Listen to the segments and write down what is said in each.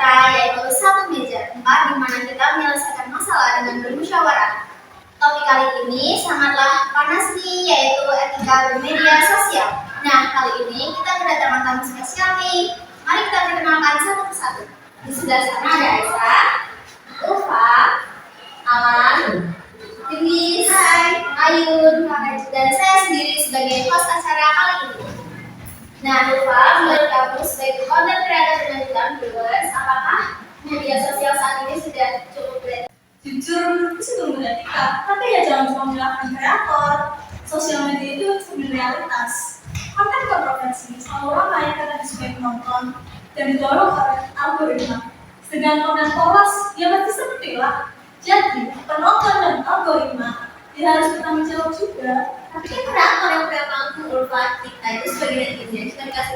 kita, yaitu satu meja, tempat di mana kita menyelesaikan masalah dengan bermusyawarah. Topik kali ini sangatlah panas nih, yaitu etika bermedia sosial. Nah, kali ini kita kedatangan tamu spesial nih. Mari kita perkenalkan satu persatu. Di sebelah sana ada Aisyah, Ulfa, Alan, Denis, Ayun, dan saya sendiri sebagai host acara kali ini. Nah, Ulfa, menurut kamu sebagai content creator dan juga viewers, apakah media sosial saat ini sudah cukup beretika? Jujur, menurutku sih belum beretika, tapi ya jangan cuma menyalahkan kreator. Sosial media itu sebenarnya realitas. Konten kontroversi selalu ramai karena disukai penonton dan didorong oleh algoritma. Sedangkan konten polos, ya pasti seperti lah. Jadi, penonton dan algoritma ya harus bertanggung jawab juga. Tapi kan kreator yang punya panggung Ulfa, kita itu sebagai netizen cuma dikasih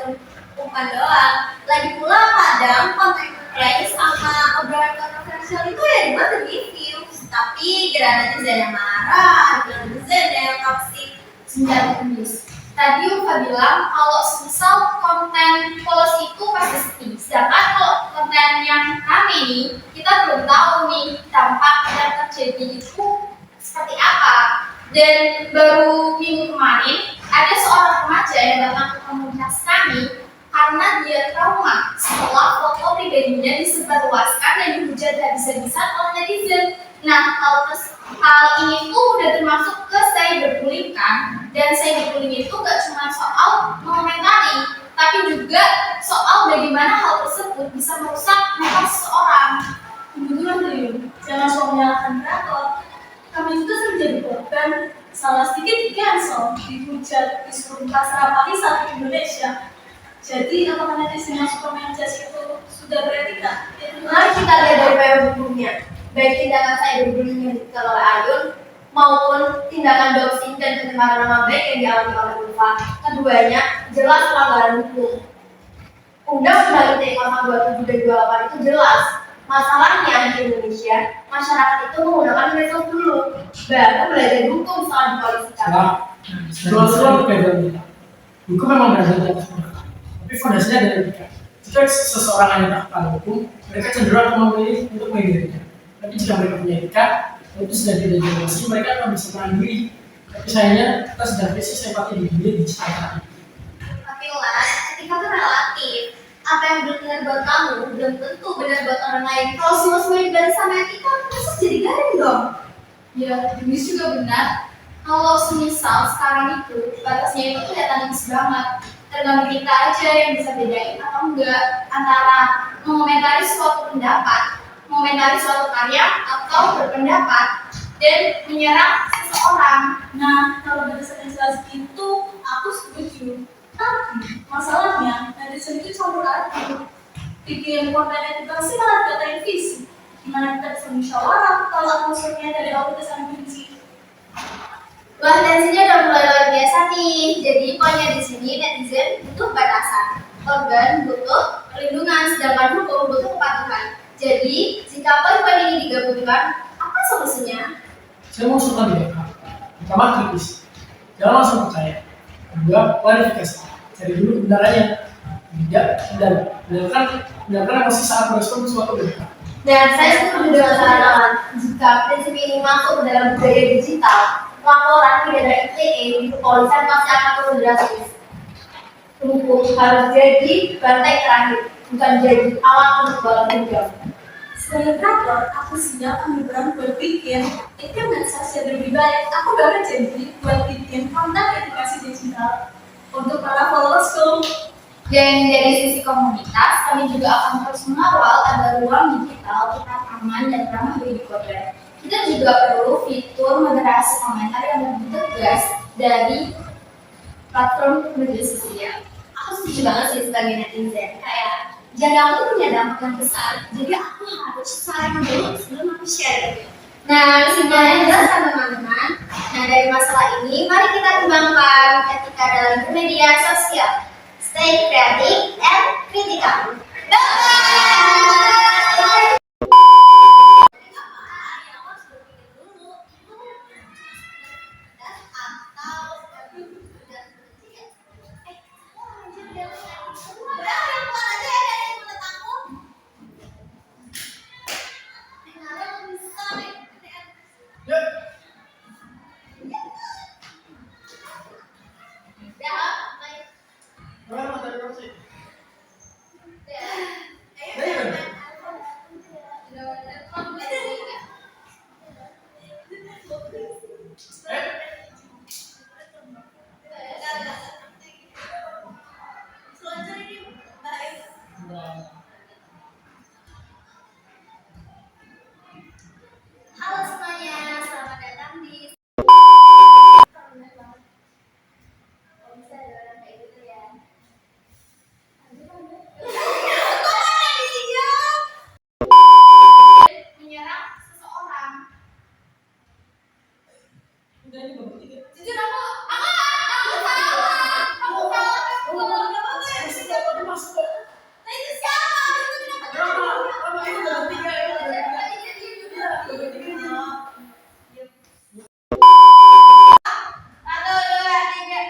umpan doang. Lagi pula kadang konten kreator sama obrolan kontroversial itu ya dibuat demi views. Tapi gara netizen yang marah, gara netizen yang toxic, senjata abuse. Tadi Ulfa bilang kalau misal konten polos itu pasti sepi. Sedangkan kalau konten yang rame nih, kita belum tahu nih dampak yang terjadi itu seperti apa. Dan baru minggu kemarin ada seorang remaja yang datang ke komunitas kami karena dia trauma setelah foto pribadinya disebarluaskan dan dihujat habis-habisan oleh netizen. Nah, hal ini tuh udah termasuk ke cyberbullying kan, dan cyberbullying itu gak cuma soal mengomentari, tapi juga soal bagaimana hal tersebut bisa merusak mental seseorang. Kebetulan tuh, jangan cuma menyalahkan kreator. Kami juga sering jadi korban, salah sedikit di cancel, dihujat, disuruh pasrah pahisa di Indonesia. Jadi, apakah netizen yang suka menjudge itu sudah beretika? Mari kita lihat dari payung hukumnya. Baik tindakan cyberbullying yang dilakukan oleh Ayun maupun tindakan doxing dan pencemaran nama baik yang dialami oleh Ulfa. Keduanya jelas pelanggaran hukum. Undang-Undang ITE pasal 27 dan 28 itu jelas. Masalahnya di Indonesia, masyarakat itu menggunakan medsos dulu, baru belajar hukum setelah dipolisikan. Soal perbedaan hukum memang berdasarkan tapi fondasinya adalah etika. Jika seseorang hanya melakukan hukum, mereka cenderung akan memilih untuk mengikuti. Tapi jika mereka punya etika, itu sudah tidak diawasi, mereka akan bisa mandiri. Tapi sayangnya kita sedang krisis empati di dunia digital. Tapi lah, etika itu relatif. Apa yang benar buat kamu belum tentu benar buat orang lain. Kalau semua ibadah sama etika, terus jadi garing dong. Ya, Demis juga benar. Kalau semisal sekarang itu batasnya itu kelihatan tipis banget. Tergantung kita aja yang bisa bedain atau enggak antara mengomentari suatu pendapat, mengomentari suatu karya atau berpendapat dan menyerang seseorang. Nah, kalau berdasarkan jelas itu, aku setuju. Tapi, masalahnya, netizen itu campur aduk. Bikin konten edukasi malah dikatain visi. Gimana kita bisa musyawarah kalau atmosfernya dari awal kesan benci? Wah, tensinya udah mulai luar biasa nih. Jadi poinnya di sini netizen butuh batasan, organ butuh perlindungan, sedangkan hukum butuh kepatuhan. Jadi jika poin-poin ini digabungkan, apa solusinya? Saya mau usulkan mereka, pertama kritis, jangan langsung percaya. Kedua, klarifikasi, cari dulu kebenarannya. Tidak, benarkan emosi saat merespon suatu berita. Dan saya setuju dengan saran Alan. Jika prinsip ini masuk ke dalam budaya digital, laporan pidana ITE di kepolisian pasti akan turun drastis. Hukum harus jadi bantai terakhir, bukan jadi alat untuk balas dendam. Sebagai kreator, aku siap ambil peran buat bikin itu sosial lebih baik. Aku bakal janji buat bikin konten edukasi digital untuk para followersku. Dan dari sisi komunitas, kami juga akan terus mengawal agar ruang digital tetap aman dan ramah bagi korban. Kita juga perlu fitur moderasi komentar yang lebih tegas dari platform media sosial. Aku setuju banget sih sebagai netizen. Kayak jaga aku tuh punya dampak yang besar. Jadi aku harus saring dulu sebelum aku share. Nah, kesimpulannya jelas kan teman-teman. Nah, dari masalah ini, mari kita kembangkan etika dalam media sosial. Stay creative and critical. Bye! sih. Ya. Ayo Ayo. kita main iPhone. Selanjutnya ini baik. Halo semuanya, selamat datang di. Kalau bisa ada orang kayak gitu ya. Menyerang seseorang. Udah ini babak 3. Jujur aku salah. Aku salah. Masuk kok. Nah itu siapa? Itu kenapa Rama, ini babak 3 ya. Satu, dua, tiga.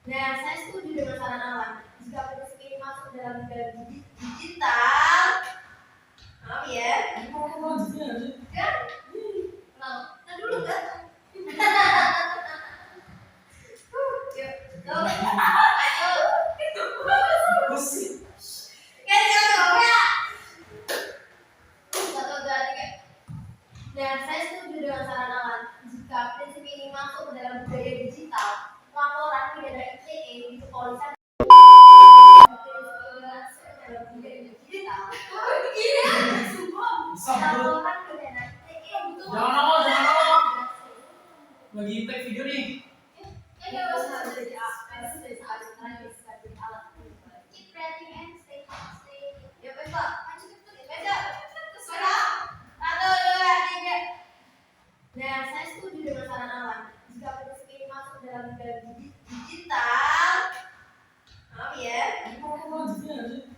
Nah, saya setuju dengan saran Alan. Jika aplikasi ini masuk ke dalam dunia digital, maaf ya, Mau lanjutnya sih. kan? Mau, nah dulu kan? Yuk, go. Ayo. Musik. Kan jangan ya. Satu, dua, tiga. Dan saya setuju dengan saran Alan. Jika prinsip ini masuk ke dalam budaya digital, laporan pidana ITE di kepolisian dalam budaya digital. Sabut. Laporan pidana ITE Jangan nongol. Lagi take video nih. Keep reading and stay safe. Ya besok, besok. Sudah. Satu, dua, tiga. Nah, saya setuju dengan saran Alan. Jika prinsip ini masuk dalam budaya digital, maaf ya, Mau lanjutnya sih.